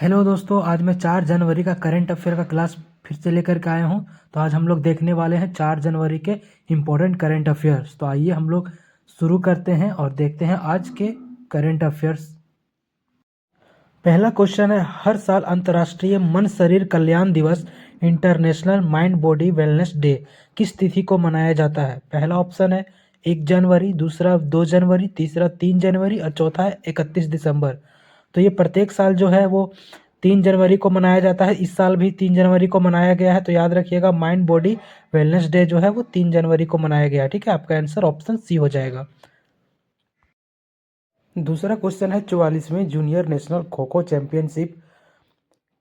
Hello दोस्तों, आज मैं 4 जनवरी का करंट अफेयर का क्लास फिर से लेकर के आया हूँ। तो आज हम लोग देखने वाले हैं 4 जनवरी के इम्पोर्टेंट करंट अफेयर्स। तो आइए हम लोग शुरू करते हैं और देखते हैं आज के करंट अफेयर्स। पहला क्वेश्चन है, हर साल अंतर्राष्ट्रीय मन शरीर कल्याण दिवस international mind body wellness day किस तिथि को मनाया जाता है? पहला ऑप्शन है 1 जनवरी, दूसरा 2 जनवरी, तीसरा 3 जनवरी और चौथा है 31 दिसंबर। तो ये प्रत्येक साल जो है वो 3 जनवरी को मनाया जाता है। इस साल भी 3 जनवरी को मनाया गया है। तो याद रखिएगा, माइंड बॉडी वेलनेस डे जो है वो 3 जनवरी को मनाया गया है। ठीक है, आपका आंसर ऑप्शन सी हो जाएगा। दूसरा क्वेश्चन है, 44वीं junior national kho kho championship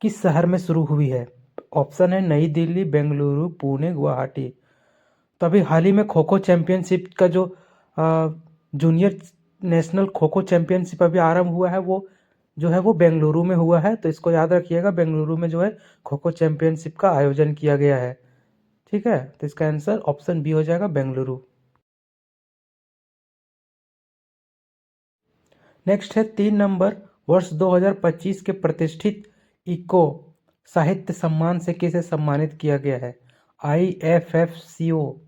किस शहर में शुरू हुई है? ऑप्शन है नई दिल्ली, बेंगलुरु, पुणे, गुवाहाटी। तो अभी हाल ही में खो खो चैंपियनशिप का जो junior national kho kho championship अभी आरंभ हुआ है, वो जो है वो बेंगलुरु में हुआ है। तो इसको याद रखिएगा, बेंगलुरु में जो है खो खो चैंपियनशिप का आयोजन किया गया है। ठीक है, तो इसका आंसर ऑप्शन बी हो जाएगा, बेंगलुरु। नेक्स्ट है 3 नंबर, वर्ष 2025 के प्रतिष्ठित इको साहित्य सम्मान से किसे सम्मानित किया गया है? IFFCO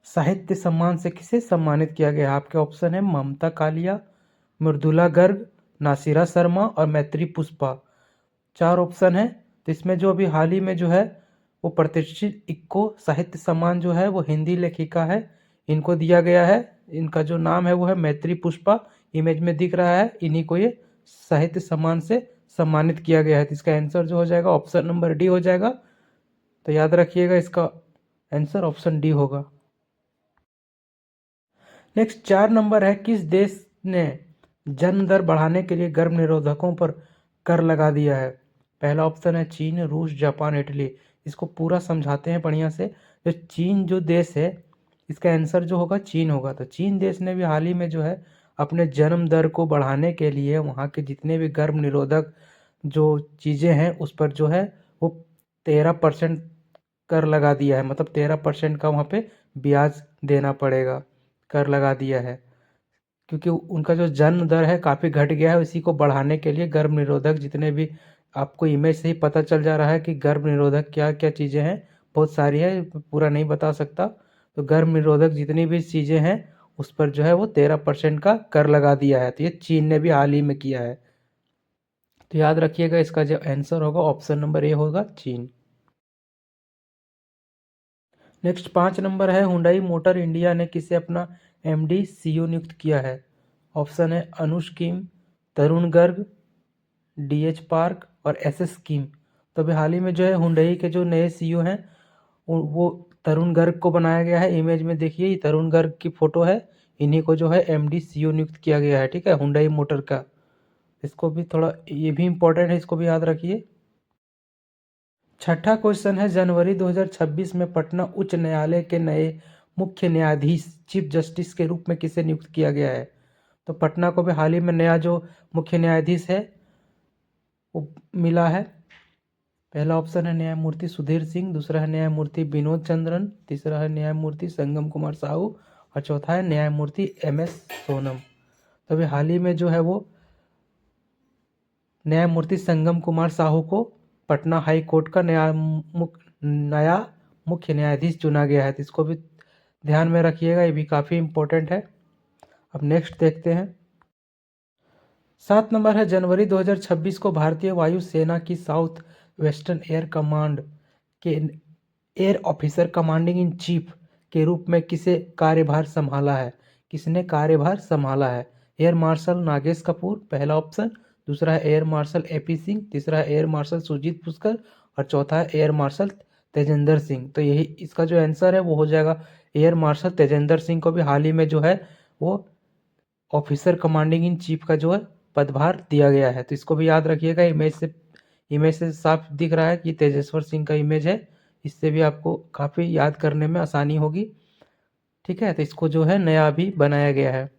साहित्य सम्मान से किसे सम्मानित किया गया है? आपके ऑप्शन है ममता कालिया, मृदुला गर्ग, नासिरा शर्मा और मैत्री पुष्पा। 4 ऑप्शन है। तो इसमें जो अभी हाल ही में जो है वो प्रतिष्ठित इक्को साहित्य सम्मान जो है वो हिंदी लेखिका है, इनको दिया गया है। इनका जो नाम है वो है मैत्री पुष्पा, इमेज में दिख रहा है। इन्हीं को ये साहित्य सम्मान से सम्मानित किया गया है। तो इसका आंसर जो हो जाएगा ऑप्शन नंबर डी हो जाएगा। तो याद रखिएगा, इसका आंसर ऑप्शन डी होगा। नेक्स्ट 4 नंबर है, किस देश ने जन्म दर बढ़ाने के लिए गर्भ निरोधकों पर कर लगा दिया है? पहला ऑप्शन है चीन, रूस, जापान, इटली। इसको पूरा समझाते हैं बढ़िया से। जो चीन जो देश है, इसका आंसर जो होगा चीन होगा। तो चीन देश ने भी हाल ही में जो है अपने जन्म दर को बढ़ाने के लिए वहाँ के जितने भी गर्भ निरोधक जो चीज़ें हैं उस पर जो है वो 13% कर लगा दिया है। मतलब 13% का वहाँ पे ब्याज देना पड़ेगा, कर लगा दिया है। क्योंकि उनका जो जन्म दर है काफ़ी घट गया है, इसी को बढ़ाने के लिए गर्भ निरोधक जितने भी, आपको इमेज से ही पता चल जा रहा है कि गर्भ निरोधक क्या क्या चीज़ें हैं, बहुत सारी है, पूरा नहीं बता सकता। तो गर्भ निरोधक जितनी भी चीज़ें हैं उस पर जो है वो 13% का कर लगा दिया है। तो ये चीन ने भी हाल ही में किया है। तो याद रखिएगा, इसका जो आंसर होगा ऑप्शन नंबर ए होगा, चीन। नेक्स्ट 5 नंबर है, हुंडई मोटर इंडिया ने किसे अपना MD CEO नियुक्त किया है? ऑप्शन है अनुष किम, तरुण गर्ग, DH पार्क और SS किम। तो अभी हाल ही में जो है हुंडई के जो नए CEO हैं वो तरुण गर्ग को बनाया गया है। इमेज में देखिए, ये तरुण गर्ग की फोटो है। इन्हीं को जो है MD CEO नियुक्त किया गया है। ठीक है, हुंडई मोटर का। इसको भी थोड़ा, ये भी इंपॉर्टेंट है, इसको भी याद रखिए। छठा क्वेश्चन है, जनवरी 2026 में पटना उच्च न्यायालय के नए मुख्य न्यायाधीश चीफ जस्टिस के रूप में किसे नियुक्त किया गया है? तो पटना को भी हाल ही में नया जो मुख्य न्यायाधीश है वो मिला है। पहला ऑप्शन है न्यायमूर्ति सुधीर सिंह, दूसरा है न्यायमूर्ति विनोद चंद्रन, तीसरा है न्यायमूर्ति संगम कुमार साहू और चौथा है न्यायमूर्ति MS सोनम। तो अभी हाल ही में जो है वो न्यायमूर्ति संगम कुमार साहू को पटना हाई कोर्ट का नया मुख्य न्यायाधीश चुना गया है। तो इसको भी ध्यान में रखिएगा, ये भी काफ़ी इम्पोर्टेंट है। अब नेक्स्ट देखते हैं। 7 नंबर है, जनवरी 2026 को भारतीय वायुसेना की साउथ वेस्टर्न एयर कमांड के air officer commanding in chief के रूप में किसे कार्यभार संभाला है? किसने कार्यभार संभाला है? एयर मार्शल नागेश कपूर पहला ऑप्शन, दूसरा है एयर मार्शल AP सिंह, तीसरा है एयर मार्शल सुजीत पुष्कर और चौथा है एयर मार्शल तेजेंद्र सिंह। तो यही इसका जो आंसर है वो हो जाएगा एयर मार्शल तेजेंद्र सिंह को भी हाल ही में जो है वो ऑफिसर कमांडिंग इन चीफ का जो है पदभार दिया गया है। तो इसको भी याद रखिएगा, इमेज से साफ दिख रहा है कि तेजेश्वर सिंह का इमेज है। इससे भी आपको काफ़ी याद करने में आसानी होगी। ठीक है, तो इसको जो है नया भी बनाया गया है।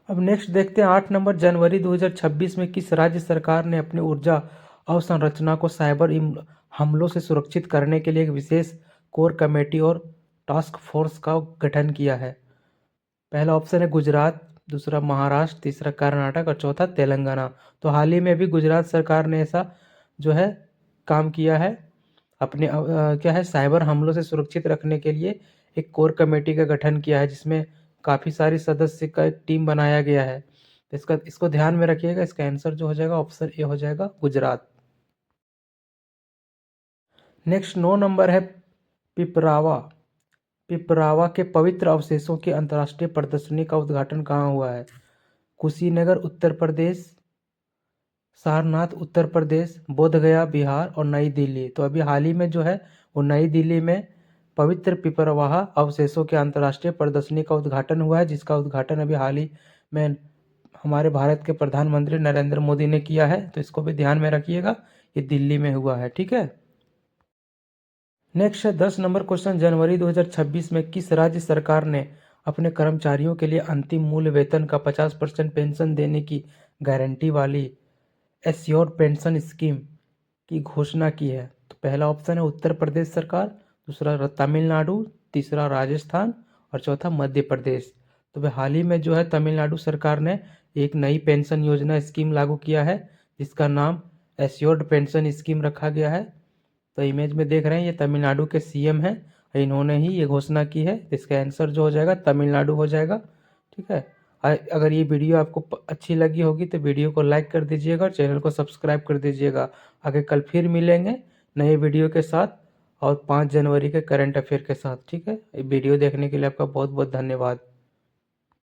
अब नेक्स्ट देखते हैं 8 नंबर, जनवरी 2026 में किस राज्य सरकार ने अपनी ऊर्जा अवसंरचना को साइबर हमलों से सुरक्षित करने के लिए एक विशेष कोर कमेटी और टास्क फोर्स का गठन किया है? पहला ऑप्शन है गुजरात, दूसरा महाराष्ट्र, तीसरा कर्नाटक और चौथा तेलंगाना। तो हाल ही में भी गुजरात सरकार ने ऐसा जो है काम किया है, अपने क्या है साइबर हमलों से सुरक्षित रखने के लिए एक कोर कमेटी का गठन किया है, जिसमें काफ़ी सारी सदस्य का एक टीम बनाया गया है। तो इसको ध्यान में रखिएगा। इसका आंसर जो हो जाएगा ऑप्शन ए हो जाएगा, गुजरात। नेक्स्ट 9 नंबर है पिपरावा। पिपरावा के पवित्र अवशेषों की अंतर्राष्ट्रीय प्रदर्शनी का उद्घाटन कहाँ हुआ है? कुशीनगर उत्तर प्रदेश, सारनाथ उत्तर प्रदेश, बोधगया बिहार और नई दिल्ली। तो अभी हाल ही में जो है वो नई दिल्ली में पवित्र पिपरवाह अवशेषों के अंतर्राष्ट्रीय प्रदर्शनी का उद्घाटन हुआ है, जिसका उद्घाटन अभी हाल ही में हमारे भारत के प्रधानमंत्री नरेंद्र मोदी ने किया है। तो इसको भी ध्यान में रखिएगा, ये दिल्ली में हुआ है। ठीक है। नेक्स्ट है 10 नंबर क्वेश्चन। जनवरी 2026 में किस राज्य सरकार ने अपने कर्मचारियों के लिए अंतिम मूल वेतन का 50% पेंशन देने की गारंटी वाली एश्योर्ड पेंशन स्कीम की घोषणा की है? तो पहला ऑप्शन है उत्तर प्रदेश सरकार, दूसरा तमिलनाडु, तीसरा राजस्थान और चौथा मध्य प्रदेश। तो वह हाल ही में जो है तमिलनाडु सरकार ने एक नई पेंशन योजना स्कीम लागू किया है, जिसका नाम एश्योर्ड पेंशन स्कीम रखा गया है। तो इमेज में देख रहे हैं ये तमिलनाडु के सीएम हैं, इन्होंने ही ये घोषणा की है। इसका आंसर जो हो जाएगा तमिलनाडु हो जाएगा। ठीक है। अगर ये वीडियो आपको अच्छी लगी होगी तो वीडियो को लाइक कर दीजिएगा और चैनल को सब्सक्राइब कर दीजिएगा। आगे कल फिर मिलेंगे नए वीडियो के साथ और 5 जनवरी के करंट अफेयर के साथ। ठीक है। वीडियो देखने के लिए आपका बहुत बहुत धन्यवाद।